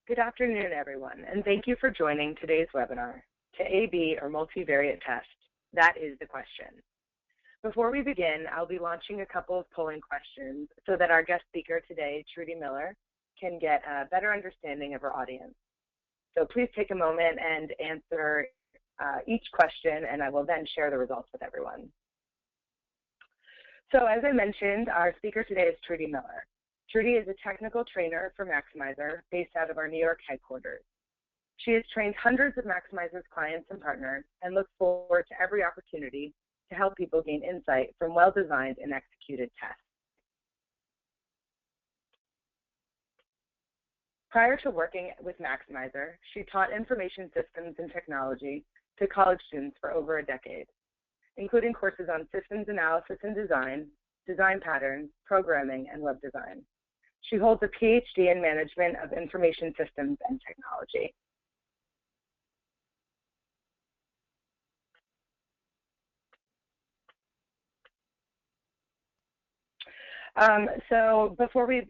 Good afternoon, everyone, and thank you for joining today's webinar, To A/B or Multivariate Test? That is the question. Before we begin, I'll be launching a couple of polling questions so that our guest speaker today, Trudi Miller, can get a better understanding of our audience. So please take a moment and answer each question, and I will then share the results with everyone. So as I mentioned, our speaker today is Trudi Miller. Trudi is a technical trainer for Maxymiser based out of our New York headquarters. She has trained hundreds of Maxymiser's clients and partners and looks forward to every opportunity to help people gain insight from well-designed and executed tests. Prior to working with Maxymiser, she taught information systems and technology to college students for over a decade, including courses on systems analysis and design, design patterns, programming, and web design. She holds a PhD in Management of Information Systems and Technology. So before we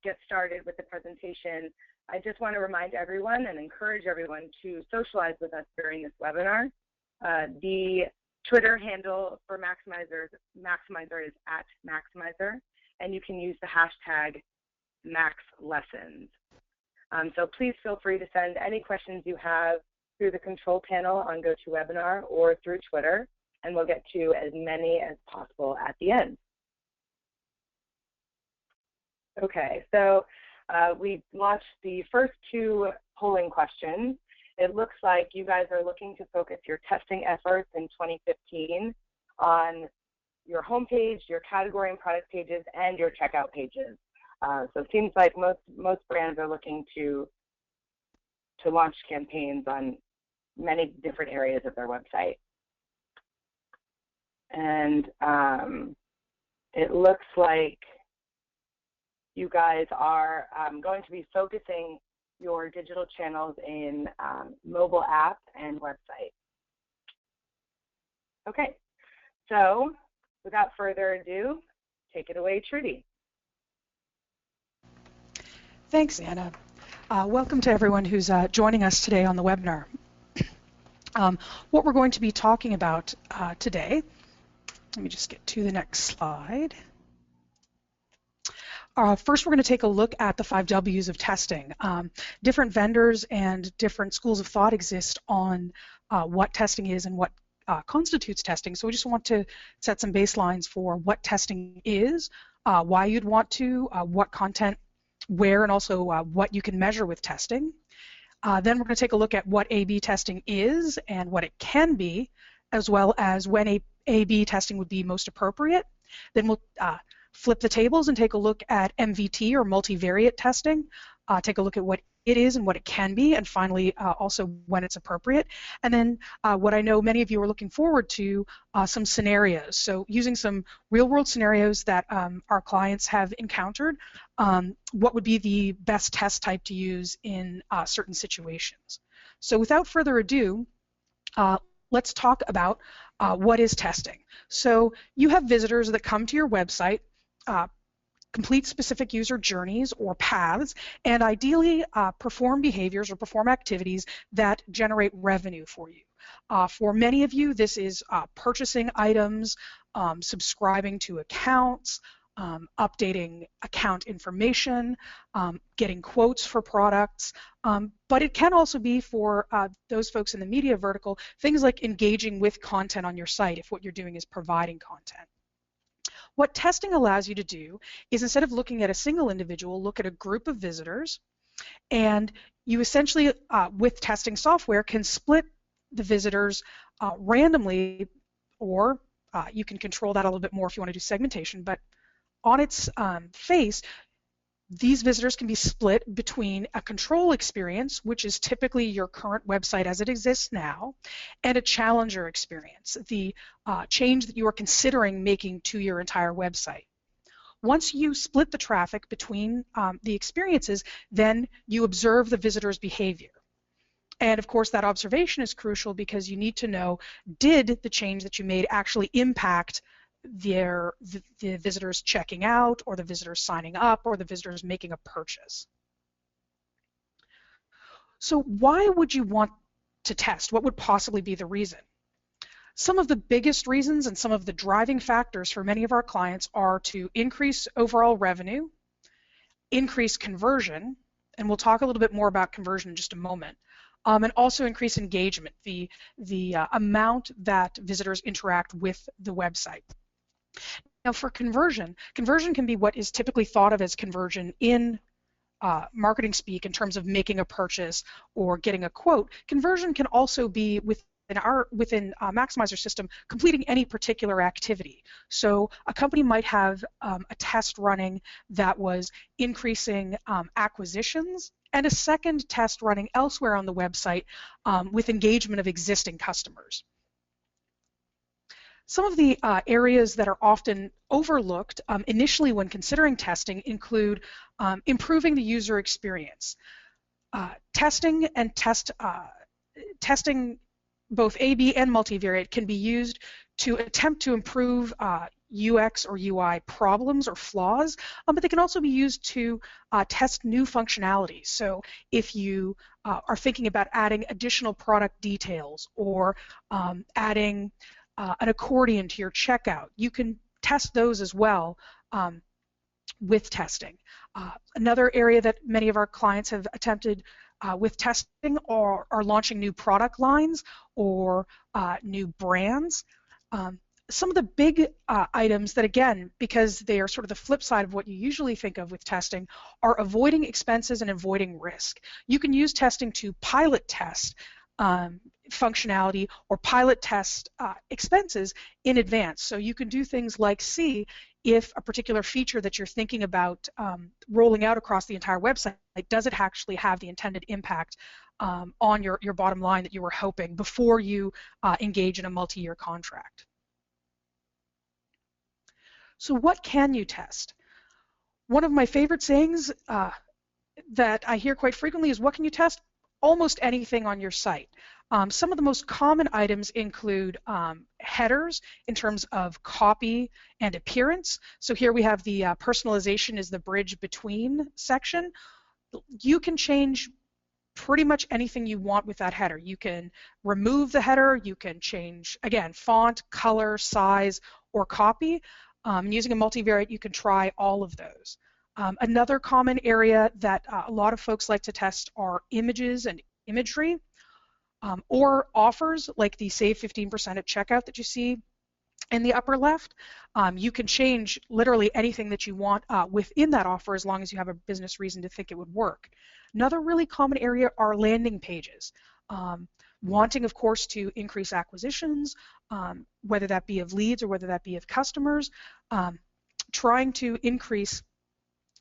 get started with the presentation, I just want to remind everyone and encourage everyone to socialize with us during this webinar. The Twitter handle for Maxymiser is @Maxymiser, and you can use the hashtag #MaxLessons. So please feel free to send any questions you have through the control panel on GoToWebinar or through Twitter, and we'll get to as many as possible at the end. Okay, so we launched the first two polling questions. It looks like you guys are looking to focus your testing efforts in 2015 on your homepage, your category and product pages, and your checkout pages. So it seems like most brands are looking to launch campaigns on many different areas of their website. And it looks like you guys are going to be focusing your digital channels in mobile app and website. Okay, so without further ado, take it away, Trudi. Thanks, Anna. Welcome to everyone who's joining us today on the webinar. What we're going to be talking about today, let me just get to the next slide. First, we're going to take a look at the 5 W's of testing. Different vendors and different schools of thought exist on what testing is and what constitutes testing. So we just want to set some baselines for what testing is, why you'd want to, what content, where, and also what you can measure with testing. Then we're going to take a look at what A/B testing is and what it can be, as well as when A/B testing would be most appropriate. Then we'll flip the tables and take a look at MVT or multivariate testing, take a look at what it is and what it can be, and finally also when it's appropriate. And then what I know many of you are looking forward to, some scenarios. So using some real-world scenarios that our clients have encountered, what would be the best test type to use in certain situations. So without further ado, let's talk about what is testing. So you have visitors that come to your website, complete specific user journeys or paths, and ideally perform behaviors or perform activities that generate revenue for you. For many of you, this is purchasing items, subscribing to accounts, updating account information, getting quotes for products, but it can also be for those folks in the media vertical, things like engaging with content on your site if what you're doing is providing content. What testing allows you to do is, instead of looking at a single individual, look at a group of visitors, and you essentially, with testing software, can split the visitors randomly, or you can control that a little bit more if you want to do segmentation, but on its face, these visitors can be split between a control experience, which is typically your current website as it exists now, and a challenger experience, the change that you are considering making to your entire website. Once you split the traffic between the experiences, then you observe the visitor's behavior. And of course, that observation is crucial because you need to know, did the change that you made actually impact the visitors checking out, or the visitors signing up, or the visitors making a purchase? So why would you want to test? What would possibly be the reason? Some of the biggest reasons and some of the driving factors for many of our clients are to increase overall revenue, increase conversion, and we'll talk a little bit more about conversion in just a moment, and also increase engagement, the amount that visitors interact with the website. Now for conversion can be what is typically thought of as conversion in marketing speak in terms of making a purchase or getting a quote. Conversion can also be within Maxymiser system completing any particular activity. So a company might have a test running that was increasing acquisitions and a second test running elsewhere on the website with engagement of existing customers. Some of the areas that are often overlooked initially when considering testing include improving the user experience. Testing both A/B and multivariate can be used to attempt to improve UX or UI problems or flaws, but they can also be used to test new functionality. So if you are thinking about adding additional product details or adding an accordion to your checkout, you can test those as well with testing. Another area that many of our clients have attempted with testing are launching new product lines or new brands. Some of the big items that, again, because they are sort of the flip side of what you usually think of with testing, are avoiding expenses and avoiding risk. You can use testing to pilot test functionality or pilot test expenses in advance. So you can do things like see if a particular feature that you're thinking about rolling out across the entire website, does it actually have the intended impact on your bottom line that you were hoping before you engage in a multi-year contract. So what can you test? One of my favorite sayings that I hear quite frequently is, what can you test? Almost anything on your site. Some of the most common items include headers in terms of copy and appearance. So here we have the personalization is the bridge between section. You can change pretty much anything you want with that header. You can remove the header, you can change, again, font, color, size, or copy. Using a multivariate, you can try all of those. Another common area that a lot of folks like to test are images and imagery, or offers like the save 15% at checkout that you see in the upper left. You can change literally anything that you want within that offer as long as you have a business reason to think it would work. Another really common area are landing pages. Wanting, of course, to increase acquisitions, whether that be of leads or whether that be of customers, trying to increase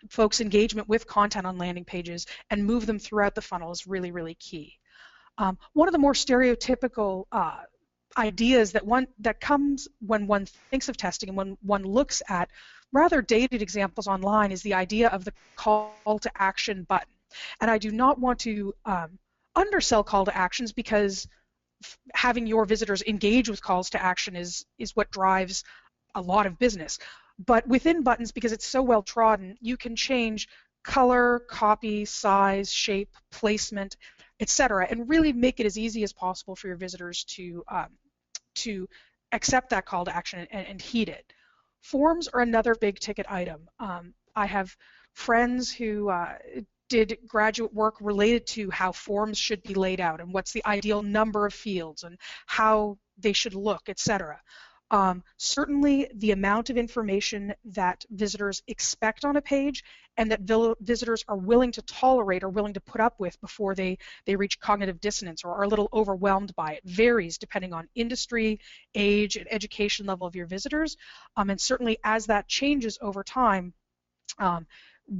folks' engagement with content on landing pages and move them throughout the funnel is really, really key. One of the more stereotypical ideas that comes when one thinks of testing and when one looks at rather dated examples online is the idea of the call to action button. And I do not want to undersell call to actions, because having your visitors engage with calls to action is what drives a lot of business. But within buttons, because it's so well trodden, you can change color, copy, size, shape, placement, etc., and really make it as easy as possible for your visitors to accept that call to action and heed it. Forms are another big ticket item. I have friends who did graduate work related to how forms should be laid out and what's the ideal number of fields and how they should look, etc. Certainly the amount of information that visitors expect on a page and that visitors are willing to tolerate or willing to put up with before they reach cognitive dissonance or are a little overwhelmed by it varies depending on industry, age, and education level of your visitors. And certainly as that changes over time,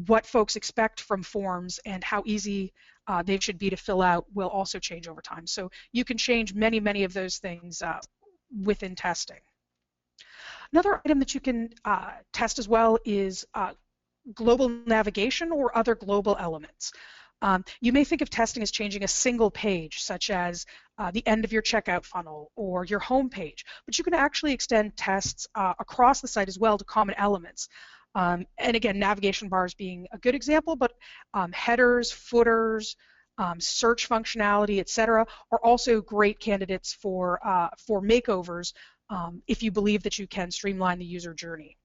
what folks expect from forms and how easy they should be to fill out will also change over time. So you can change many, many of those things within testing. Another item that you can test as well is global navigation or other global elements. You may think of testing as changing a single page, such as the end of your checkout funnel or your home page, but you can actually extend tests across the site as well to common elements. And again, navigation bars being a good example, but headers, footers, search functionality, etc., are also great candidates for makeovers if you believe that you can streamline the user journey.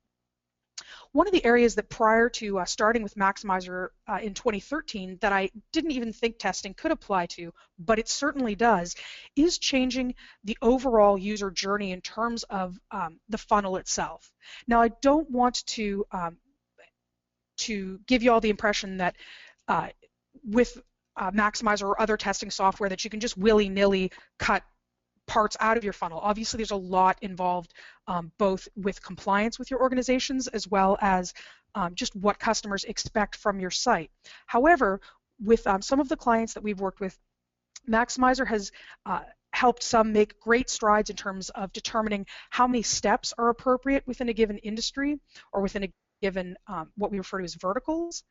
One of the areas that prior to starting with Maxymiser in 2013 that I didn't even think testing could apply to, but it certainly does, is changing the overall user journey in terms of the funnel itself. Now, I don't want to give you all the impression that with Maxymiser or other testing software that you can just willy-nilly cut parts out of your funnel. Obviously, there's a lot involved both with compliance with your organizations as well as just what customers expect from your site. However, with some of the clients that we've worked with, Maxymiser has helped some make great strides in terms of determining how many steps are appropriate within a given industry or within a given what we refer to as verticals.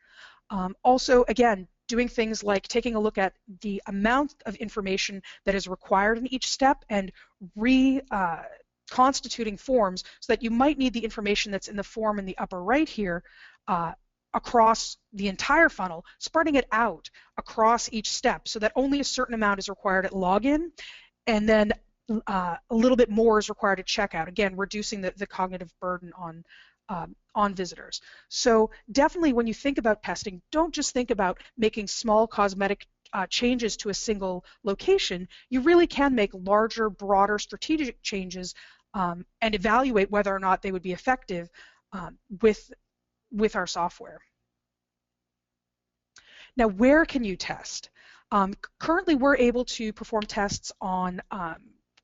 Also, again, doing things like taking a look at the amount of information that is required in each step and reconstituting forms so that you might need the information that's in the form in the upper right here across the entire funnel, spreading it out across each step so that only a certain amount is required at login and then a little bit more is required at checkout. Again, reducing the cognitive burden on visitors. So definitely when you think about testing, don't just think about making small cosmetic changes to a single location. You really can make larger, broader strategic changes and evaluate whether or not they would be effective with our software. Now, where can you test? Currently, we're able to perform tests on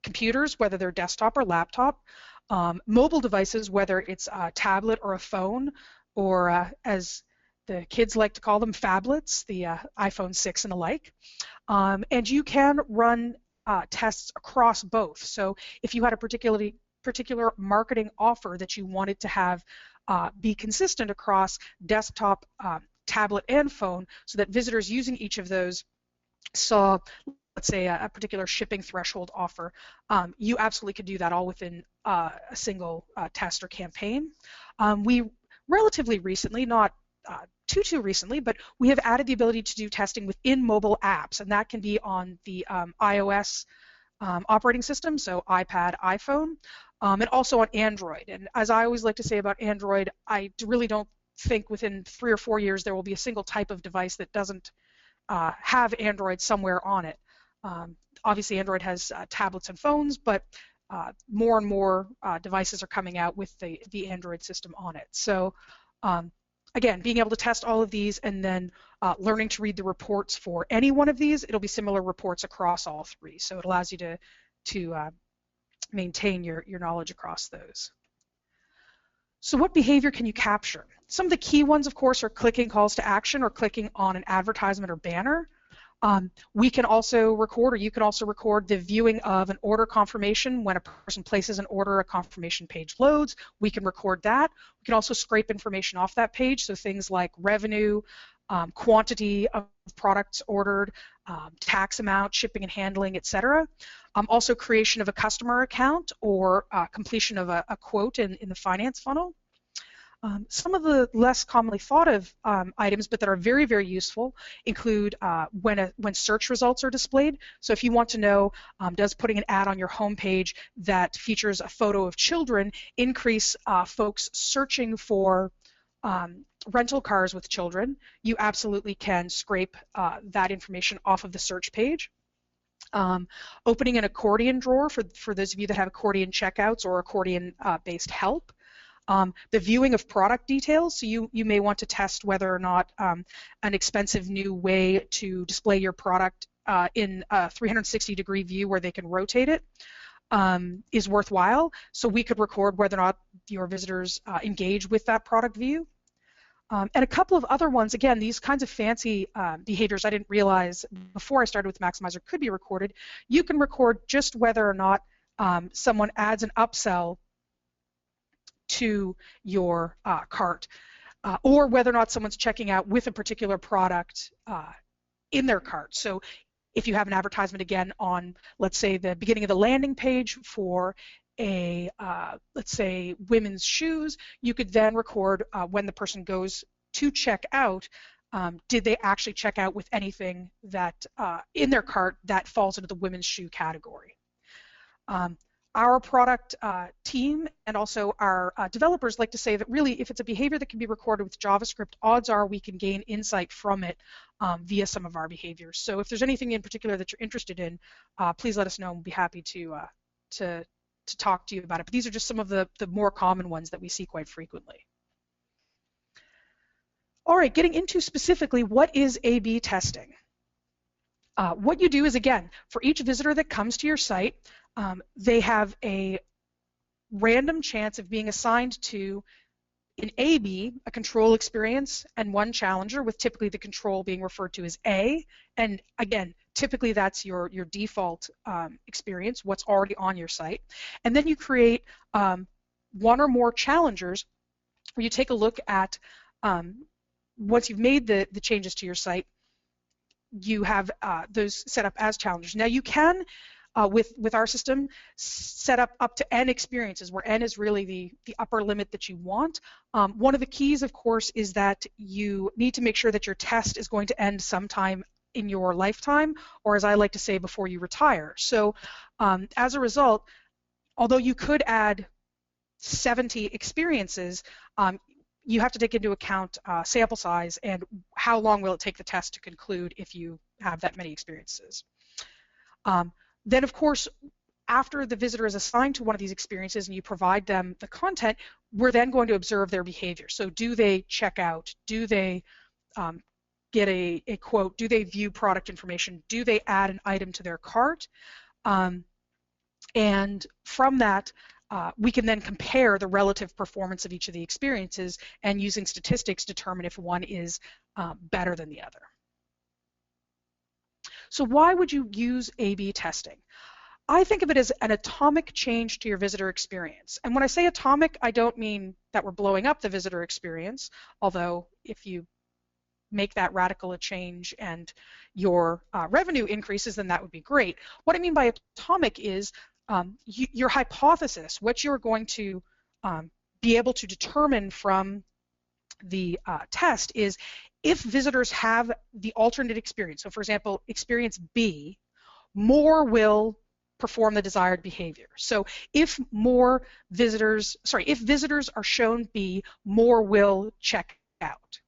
computers, whether they're desktop or laptop, mobile devices, whether it's a tablet or a phone, or as the kids like to call them, phablets, the iPhone 6 and the like. And you can run tests across both. So if you had a particular marketing offer that you wanted to have be consistent across desktop, tablet, and phone so that visitors using each of those saw, let's say, a particular shipping threshold offer, you absolutely could do that all within a single test or campaign. We relatively recently, not too recently, but we have added the ability to do testing within mobile apps, and that can be on the iOS operating system, so iPad, iPhone, and also on Android. And as I always like to say about Android, I really don't think within 3 or 4 years there will be a single type of device that doesn't have Android somewhere on it. Obviously, Android has tablets and phones, but more and more devices are coming out with the Android system on it. So again, being able to test all of these and then learning to read the reports for any one of these, it'll be similar reports across all three. So it allows you to maintain your knowledge across those. So what behavior can you capture? Some of the key ones, of course, are clicking calls to action or clicking on an advertisement or banner. We can also record, or you can also record the viewing of an order confirmation when a person places an order, a confirmation page loads. We can record that. We can also scrape information off that page, so things like revenue, quantity of products ordered, tax amount, shipping and handling, etc. Also creation of a customer account or completion of a quote in the finance funnel. Some of the less commonly thought of items, but that are very, very useful, include when search results are displayed. So if you want to know, does putting an ad on your homepage that features a photo of children increase folks searching for rental cars with children, you absolutely can scrape that information off of the search page. Opening an accordion drawer for those of you that have accordion checkouts or accordion-based help. The viewing of product details, so you may want to test whether or not an expensive new way to display your product in a 360-degree view where they can rotate it is worthwhile. So we could record whether or not your visitors engage with that product view. And a couple of other ones, again, these kinds of fancy behaviors I didn't realize before I started with Maxymiser could be recorded. You can record just whether or not someone adds an upsell to your cart, or whether or not someone's checking out with a particular product in their cart. So if you have an advertisement again on, let's say, the beginning of the landing page for a, let's say, women's shoes, you could then record when the person goes to check out did they actually check out with anything that in their cart that falls into the women's shoe category. Our product team and also our developers like to say that really if it's a behavior that can be recorded with JavaScript, odds are we can gain insight from it via some of our behaviors. So if there's anything in particular that you're interested in, please let us know and we'll be happy to talk to you about it. But these are just some of the more common ones that we see quite frequently. All right, getting into specifically what is A/B testing. What you do is, again, for each visitor that comes to your site, they have a random chance of being assigned to an A/B, a control experience, and one challenger, with typically the control being referred to as A. And again, typically that's your default experience, what's already on your site. And then you create one or more challengers where you take a look at, once you've made the changes to your site, you have those set up as challengers. Now you can, with our system, set up to N experiences, where N is really the upper limit that you want. One of the keys, of course, is that you need to make sure that your test is going to end sometime in your lifetime, or as I like to say, before you retire. So as a result, although you could add 70 experiences, you have to take into account sample size and how long will it take the test to conclude if you have that many experiences. Then, of course, after the visitor is assigned to one of these experiences and you provide them the content, we're then going to observe their behavior. So do they check out? Do they get a quote? Do they view product information? Do they add an item to their cart? And from that, we can then compare the relative performance of each of the experiences and using statistics determine if one is better than the other. So why would you use A/B testing? I think of it as an atomic change to your visitor experience. And when I say atomic, I don't mean that we're blowing up the visitor experience, although if you make that radical a change and your revenue increases, then that would be great. What I mean by atomic is your hypothesis, what you're going to be able to determine from the test is if visitors have the alternate experience. So for example, experience B, more will perform the desired behavior. So if visitors are shown B, more will check out.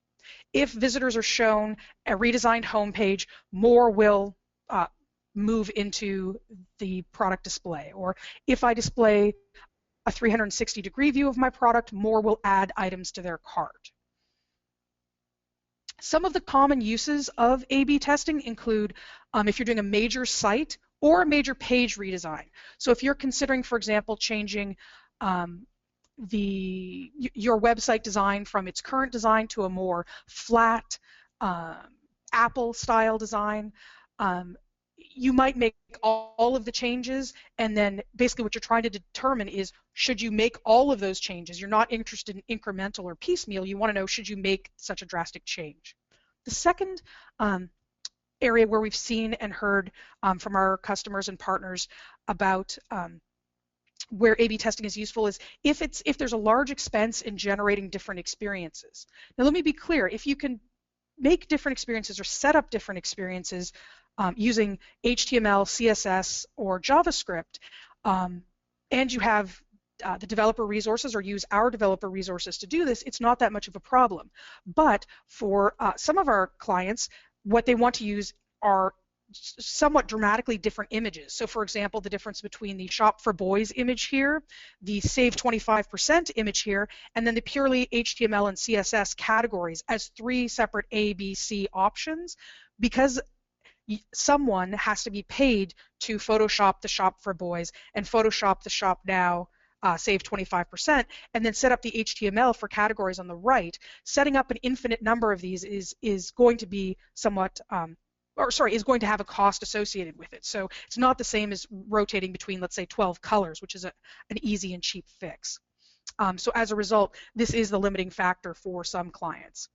If visitors are shown a redesigned homepage, more will move into the product display. Or if I display a 360-degree view of my product, more will add items to their cart. Some of the common uses of A/B testing include if you're doing a major site or a major page redesign. So if you're considering, for example, changing your website design from its current design to a more flat Apple-style design, you might make all of the changes, and then basically what you're trying to determine is, should you make all of those changes? You're not interested in incremental or piecemeal. You want to know, should you make such a drastic change? The second area where we've seen and heard from our customers and partners about where A/B testing is useful is if there's a large expense in generating different experiences. Now let me be clear, if you can make different experiences or set up different experiences using HTML, CSS, or JavaScript, and you have the developer resources or use our developer resources to do this, it's not that much of a problem. But for some of our clients, what they want to use are somewhat dramatically different images. So for example, the difference between the Shop for Boys image here, the Save 25% image here, and then the purely HTML and CSS categories as 3 separate A, B, C options, because someone has to be paid to Photoshop the Shop for Boys and Photoshop the Shop Now Save 25%, and then set up the HTML for categories on the right. Setting up an infinite number of these is going to be somewhat is going to have a cost associated with it. So it's not the same as rotating between, let's say, 12 colors, which is an easy and cheap fix. So as a result, this is the limiting factor for some clients.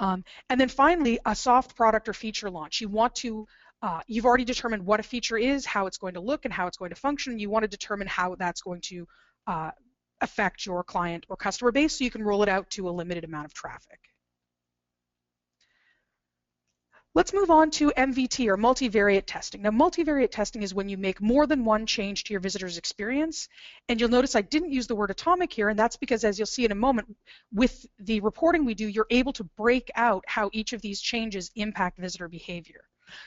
And then finally, a soft product or feature launch. You want to, you've already determined what a feature is, how it's going to look, and how it's going to function. You want to determine how that's going to affect your client or customer base so you can roll it out to a limited amount of traffic. Let's move on to MVT, or multivariate testing. Now, multivariate testing is when you make more than one change to your visitor's experience. And you'll notice I didn't use the word atomic here, and that's because, as you'll see in a moment, with the reporting we do, you're able to break out how each of these changes impact visitor behavior.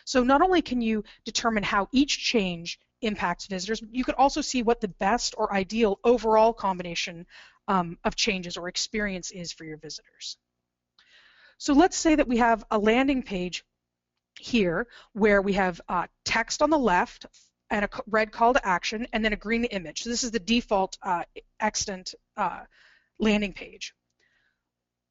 So not only can you determine how each change impacts visitors, but you can also see what the best or ideal overall combination of changes or experience is for your visitors. So let's say that we have a landing page here where we have text on the left and a red call to action and then a green image. So this is the default extant landing page.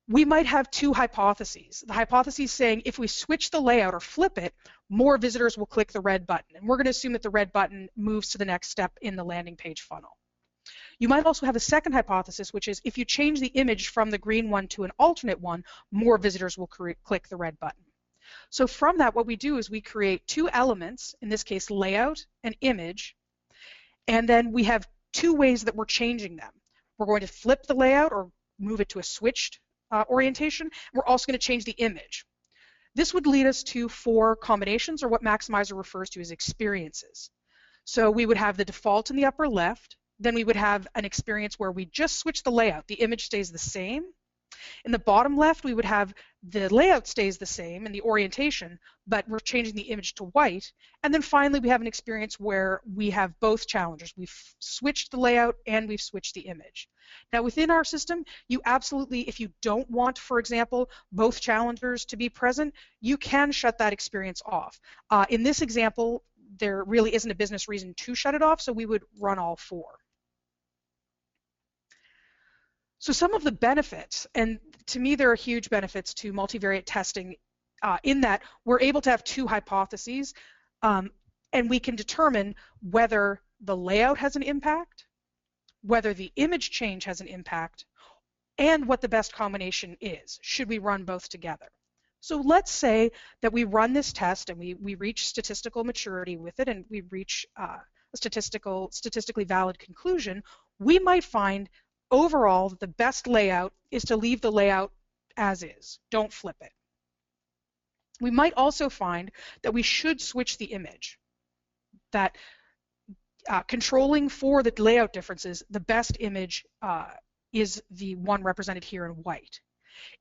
We might have two hypotheses. The hypothesis saying if we switch the layout or flip it, more visitors will click the red button. And we're going to assume that the red button moves to the next step in the landing page funnel. You might also have a second hypothesis, which is if you change the image from the green one to an alternate one, more visitors will click the red button. So from that, what we do is we create two elements, in this case layout and image, and then we have two ways that we're changing them. We're going to flip the layout or move it to a switched orientation. We're also going to change the image. This would lead us to 4 combinations, or what Maxymiser refers to as experiences. So we would have the default in the upper left, then we would have an experience where we just switch the layout. The image stays the same. In the bottom left, we would have the layout stays the same and the orientation, but we're changing the image to white. And then finally, we have an experience where we have both challengers. We've switched the layout and we've switched the image. Now, within our system, you absolutely, if you don't want, for example, both challengers to be present, you can shut that experience off. In this example, there really isn't a business reason to shut it off, so we would run all 4. So some of the benefits, and to me there are huge benefits to multivariate testing in that we're able to have 2 hypotheses and we can determine whether the layout has an impact, whether the image change has an impact, and what the best combination is. Should we run both together? So let's say that we run this test and we reach statistical maturity with it and we reach a statistically valid conclusion. We might find overall the best layout is to leave the layout as is. Don't flip it. We might also find that we should switch the image, that controlling for the layout differences, the best image is the one represented here in white.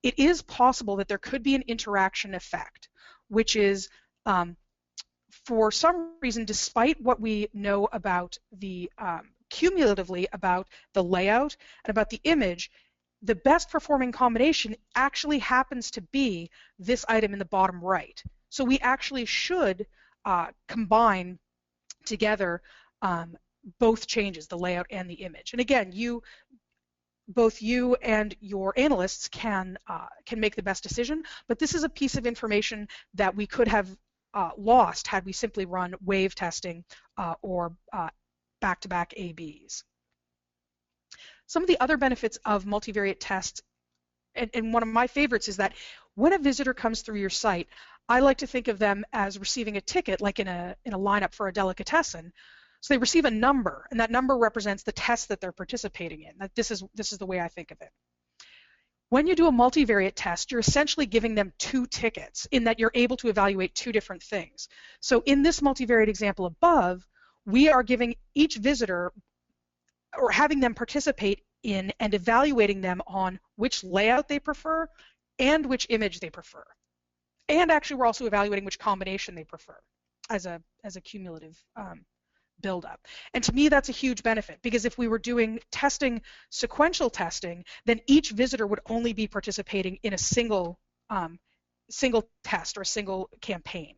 It is possible that there could be an interaction effect, which is for some reason, despite what we know about the cumulatively about the layout and about the image, the best performing combination actually happens to be this item in the bottom right. So we actually should combine together both changes, the layout and the image. And again, both you and your analysts can make the best decision, but this is a piece of information that we could have lost had we simply run wave testing or back-to-back ABs. Some of the other benefits of multivariate tests, and one of my favorites, is that when a visitor comes through your site, I like to think of them as receiving a ticket, like in a lineup for a delicatessen. So they receive a number, and that number represents the test that they're participating in. This is the way I think of it. When you do a multivariate test, you're essentially giving them 2 tickets in that you're able to evaluate 2 different things. So in this multivariate example above, we are giving each visitor, or having them participate in and evaluating them on which layout they prefer and which image they prefer. And actually we're also evaluating which combination they prefer as a cumulative build-up. And to me that's a huge benefit, because if we were doing testing, sequential testing, then each visitor would only be participating in a single test or a single campaign.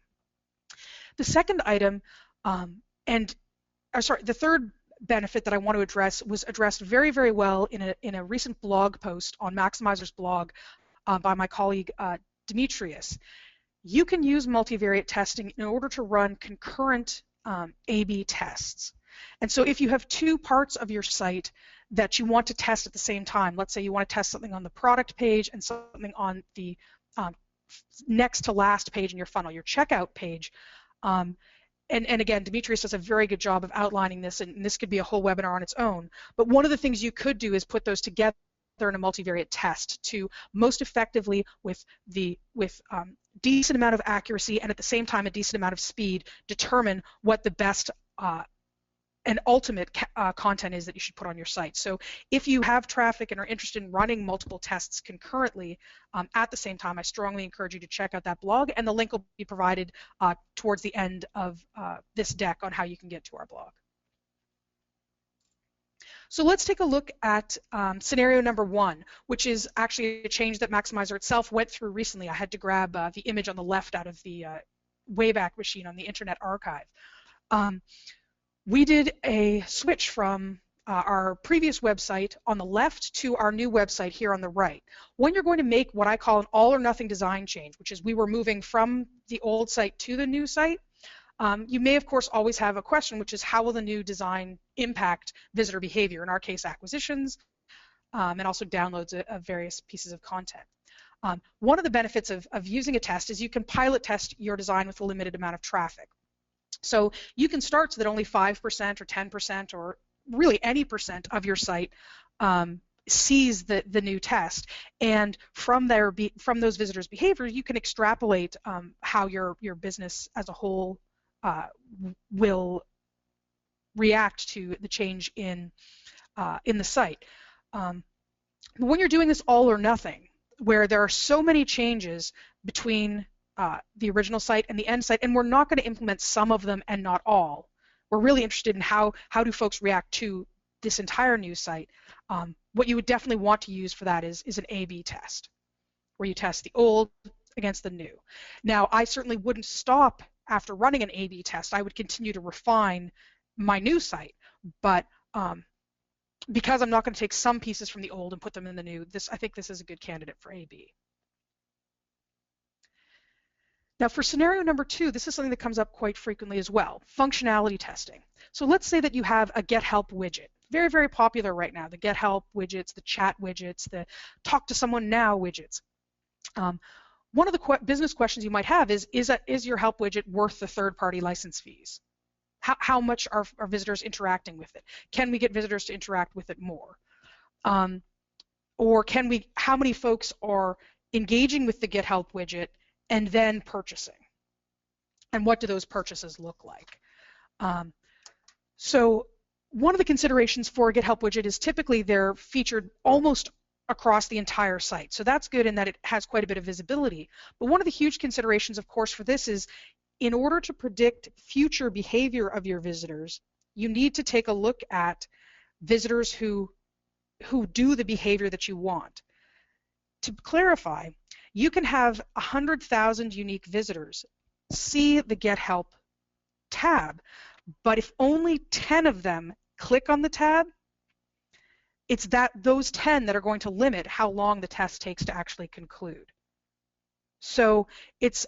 The second item, the third benefit that I want to address was addressed very, very well in a recent blog post on Maxymiser's blog by my colleague Demetrius. You can use multivariate testing in order to run concurrent A/B tests. And so if you have 2 parts of your site that you want to test at the same time, let's say you want to test something on the product page and something on the next to last page in your funnel, your checkout page, and again, Demetrius does a very good job of outlining this, and this could be a whole webinar on its own. But one of the things you could do is put those together in a multivariate test to most effectively, with decent amount of accuracy and at the same time a decent amount of speed, determine what the best and ultimate content is that you should put on your site. So if you have traffic and are interested in running multiple tests concurrently at the same time, I strongly encourage you to check out that blog, and the link will be provided towards the end of this deck on how you can get to our blog. So let's take a look at scenario number 1, which is actually a change that Maxymiser itself went through recently. I had to grab the image on the left out of the Wayback Machine on the Internet Archive. We did a switch from our previous website on the left to our new website here on the right. When you're going to make what I call an all or nothing design change, which is we were moving from the old site to the new site, you may, of course, always have a question, which is how will the new design impact visitor behavior, in our case, acquisitions, and also downloads of various pieces of content. One of the benefits of using a test is you can pilot test your design with a limited amount of traffic. So you can start so that only 5% or 10% or really any percent of your site sees the new test, and from those visitors' behavior, you can extrapolate how your business as a whole will react to the change in the site. But when you're doing this all or nothing, where there are so many changes between the original site and the end site, and we're not going to implement some of them and not all. We're really interested in how do folks react to this entire new site. What you would definitely want to use for that is an A/B test, where you test the old against the new. Now, I certainly wouldn't stop after running an A/B test. I would continue to refine my new site, but because I'm not going to take some pieces from the old and put them in the new, I think this is a good candidate for A/B. Now for scenario number 2, this is something that comes up quite frequently as well, functionality testing. So let's say that you have a Get Help widget. Very, very popular right now, the Get Help widgets, the chat widgets, the Talk to Someone Now widgets. One of the business questions you might have is your help widget worth the third-party license fees? How much are visitors interacting with it? Can we get visitors to interact with it more? Or how many folks are engaging with the Get Help widget and then purchasing? And what do those purchases look like? So one of the considerations for a Get Help widget is typically they're featured almost across the entire site. So that's good in that it has quite a bit of visibility. But one of the huge considerations, of course, for this is in order to predict future behavior of your visitors, you need to take a look at visitors who do the behavior that you want. To clarify, you can have 100,000 unique visitors see the Get Help tab, but if only 10 of them click on the tab, it's those 10 that are going to limit how long the test takes to actually conclude. So it's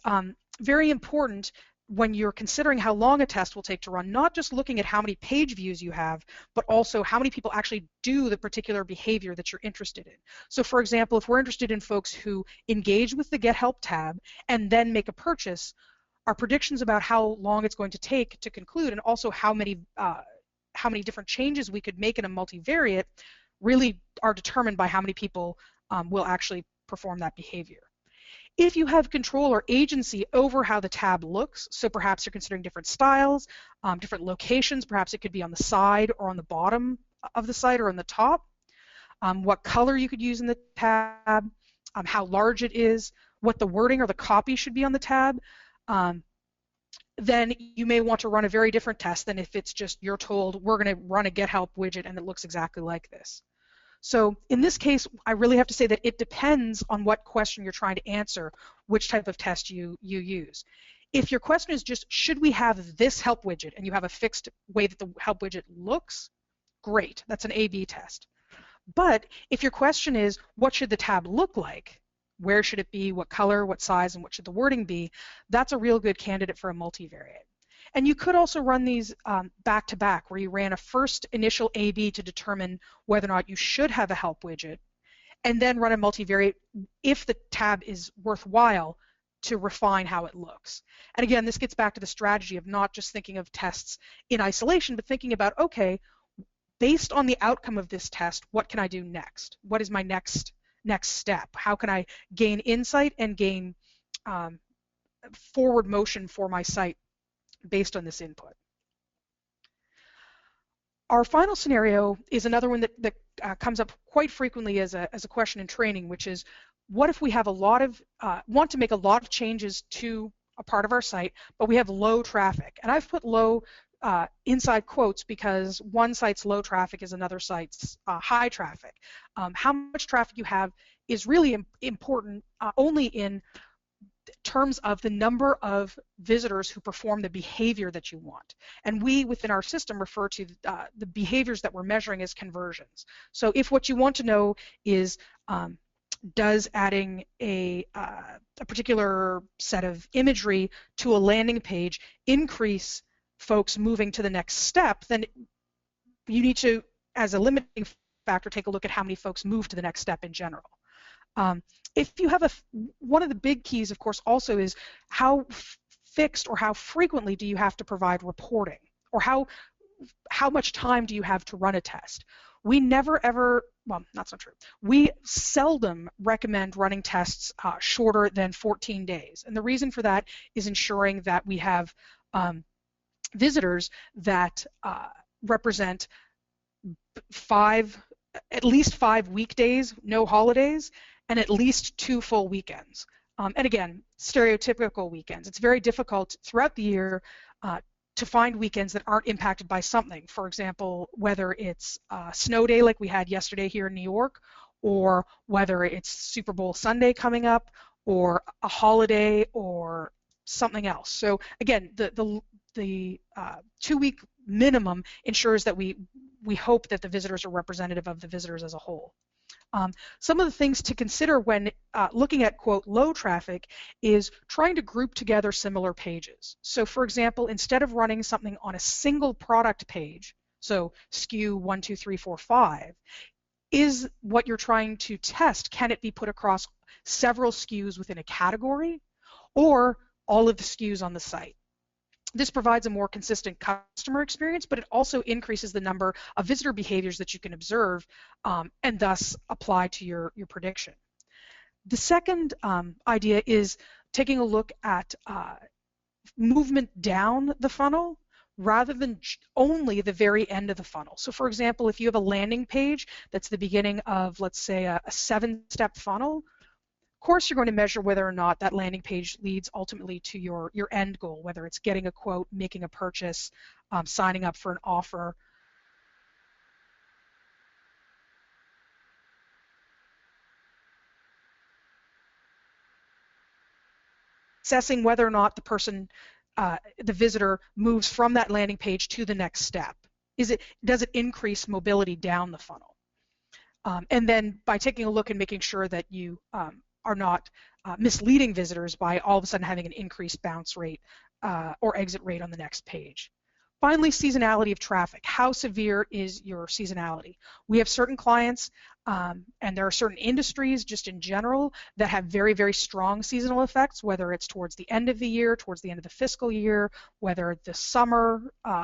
very important when you're considering how long a test will take to run, not just looking at how many page views you have, but also how many people actually do the particular behavior that you're interested in. So for example, if we're interested in folks who engage with the Get Help tab and then make a purchase, our predictions about how long it's going to take to conclude, and also how many different changes we could make in a multivariate, really are determined by how many people will actually perform that behavior. If you have control or agency over how the tab looks, so perhaps you're considering different styles, different locations, perhaps it could be on the side or on the bottom of the site or on the top, what color you could use in the tab, how large it is, what the wording or the copy should be on the tab, then you may want to run a very different test than if it's just you're told we're going to run a Get Help widget and it looks exactly like this. So in this case, I really have to say that it depends on what question you're trying to answer, which type of test you use. If your question is just, should we have this help widget, and you have a fixed way that the help widget looks, great, that's an A/B test. But if your question is, what should the tab look like? Where should it be? What color, what size, and what should the wording be? That's a real good candidate for a multivariate. And you could also run these back to back, where you ran a first initial A/B to determine whether or not you should have a help widget, and then run a multivariate if the tab is worthwhile to refine how it looks. And again, this gets back to the strategy of not just thinking of tests in isolation, but thinking about, okay, based on the outcome of this test, what can I do next? What is my next step? How can I gain insight and gain forward motion for my site based on this input? Our final scenario is another one that comes up quite frequently as a question in training, which is, what if we have a lot of want to make a lot of changes to a part of our site, but we have low traffic? And I've put low inside quotes because one site's low traffic is another site's high traffic. How much traffic you have is really important only in terms of the number of visitors who perform the behavior that you want. And we, within our system, refer to the behaviors that we're measuring as conversions. So if what you want to know is, does adding a particular set of imagery to a landing page increase folks moving to the next step, then you need to, as a limiting factor, take a look at how many folks move to the next step in general. If you have one of the big keys, of course, also is how fixed or how frequently do you have to provide reporting, or how much time do you have to run a test? We never ever, well, that's not true. We seldom recommend running tests shorter than 14 days. And the reason for that is ensuring that we have visitors that represent at least 5 weekdays, no holidays, and at least 2 full weekends. And again, stereotypical weekends. It's very difficult throughout the year to find weekends that aren't impacted by something. For example, whether it's a snow day like we had yesterday here in New York, or whether it's Super Bowl Sunday coming up, or a holiday, or something else. So again, the 2-week minimum ensures that we hope that the visitors are representative of the visitors as a whole. Some of the things to consider when looking at, quote, low traffic is trying to group together similar pages. So for example, instead of running something on a single product page, so SKU 1, 2, 3, 4, 5, is what you're trying to test, can it be put across several SKUs within a category, or all of the SKUs on the site? This provides a more consistent customer experience, but it also increases the number of visitor behaviors that you can observe and thus apply to your prediction. The second idea is taking a look at movement down the funnel rather than only the very end of the funnel. So for example, if you have a landing page that's the beginning of, let's say, a 7-step funnel, of course, you're going to measure whether or not that landing page leads ultimately to your end goal, whether it's getting a quote, making a purchase, signing up for an offer. Assessing whether or not the person, the visitor, moves from that landing page to the next step. Does it increase mobility down the funnel? And then by taking a look and making sure that you are not misleading visitors by all of a sudden having an increased bounce rate or exit rate on the next page. Finally, seasonality of traffic. How severe is your seasonality? We have certain clients and there are certain industries just in general that have very, very strong seasonal effects, whether it's towards the end of the year, towards the end of the fiscal year, whether the summer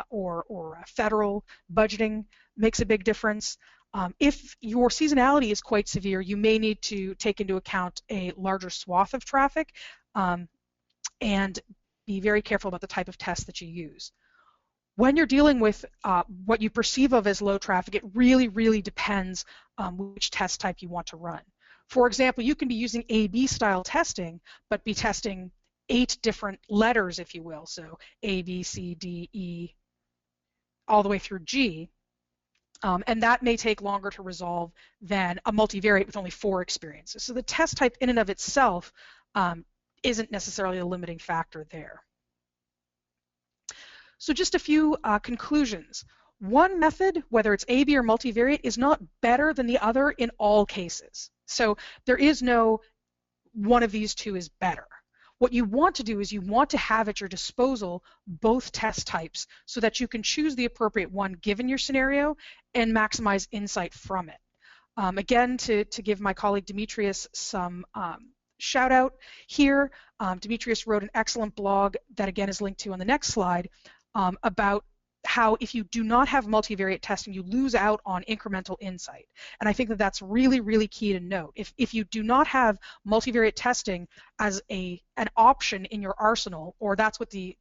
or federal budgeting makes a big difference. If your seasonality is quite severe, you may need to take into account a larger swath of traffic and be very careful about the type of test that you use. When you're dealing with what you perceive of as low traffic, it really, really depends which test type you want to run. For example, you can be using A/B style testing, but be testing 8 different letters, if you will, so A, B, C, D, E, all the way through G. And that may take longer to resolve than a multivariate with only 4 experiences. So the test type in and of itself isn't necessarily a limiting factor there. So just a few conclusions. One method, whether it's A/B or multivariate, is not better than the other in all cases. So there is no one of these two is better. What you want to do is you want to have at your disposal both test types so that you can choose the appropriate one given your scenario and maximize insight from it. Again, to give my colleague Demetrius some shout out here, Demetrius wrote an excellent blog that again is linked to on the next slide about how if you do not have multivariate testing, you lose out on incremental insight. And I think that that's really, really key to note. If you do not have multivariate testing as an option in your arsenal, or that's what the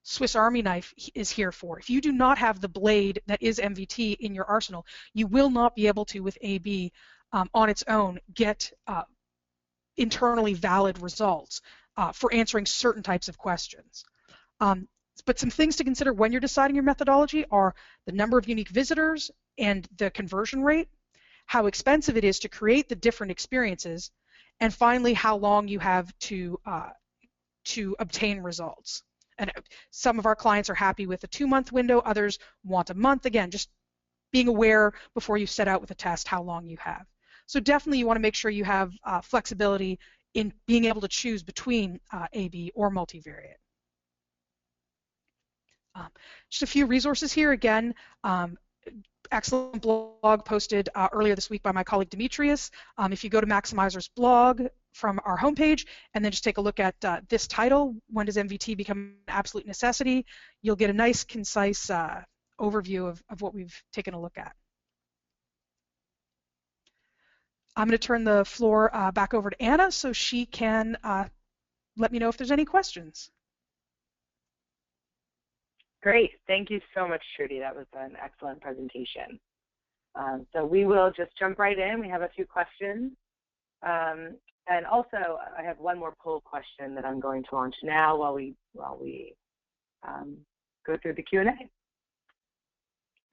Swiss Army knife is here for. If you do not have the blade that is MVT in your arsenal, you will not be able to, with AB on its own, get internally valid results for answering certain types of questions. But some things to consider when you're deciding your methodology are the number of unique visitors and the conversion rate, how expensive it is to create the different experiences, and finally, how long you have to obtain results. And some of our clients are happy with a 2-month window, others want a month. Again, just being aware before you set out with a test how long you have. So definitely you want to make sure you have flexibility in being able to choose between AB or multivariate. Just a few resources here. Again, excellent blog posted earlier this week by my colleague Demetrius. If you go to Maxymiser's blog from our homepage and then just take a look at this title, When Does MVT Become an Absolute Necessity? You'll get a nice, concise overview of what we've taken a look at. I'm going to turn the floor back over to Anna so she can let me know if there's any questions. Great. Thank you so much, Trudi. That was an excellent presentation. So we will just jump right in. We have a few questions. And also, I have one more poll question that I'm going to launch now while we go through the Q&A.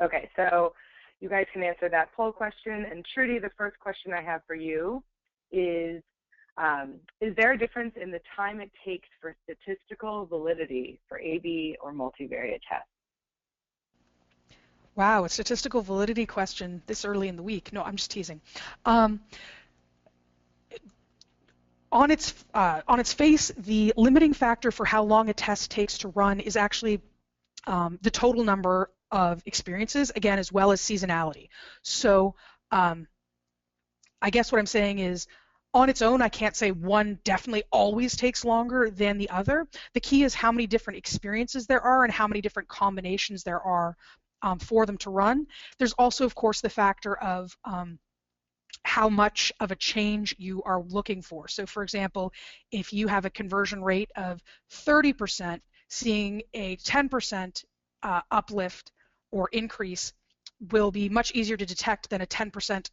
Okay, so you guys can answer that poll question. And Trudi, the first question I have for you is there a difference in the time it takes for statistical validity for AB or multivariate tests? Wow, a statistical validity question this early in the week. No, I'm just teasing. On its face, the limiting factor for how long a test takes to run is actually the total number of experiences, again, as well as seasonality. So I guess what I'm saying is, on its own, I can't say one definitely always takes longer than the other. The key is how many different experiences there are and how many different combinations there are for them to run. There's also, of course, the factor of how much of a change you are looking for. So, for example, if you have a conversion rate of 30%, seeing a 10% uplift or increase will be much easier to detect than a 10%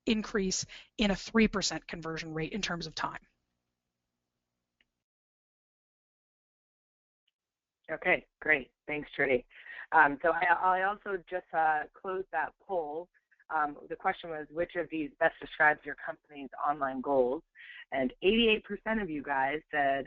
increase in a 3% conversion rate in terms of time. Okay, great. Thanks, Trudi. So I also just closed that poll. The question was, which of these best describes your company's online goals? And 88% of you guys said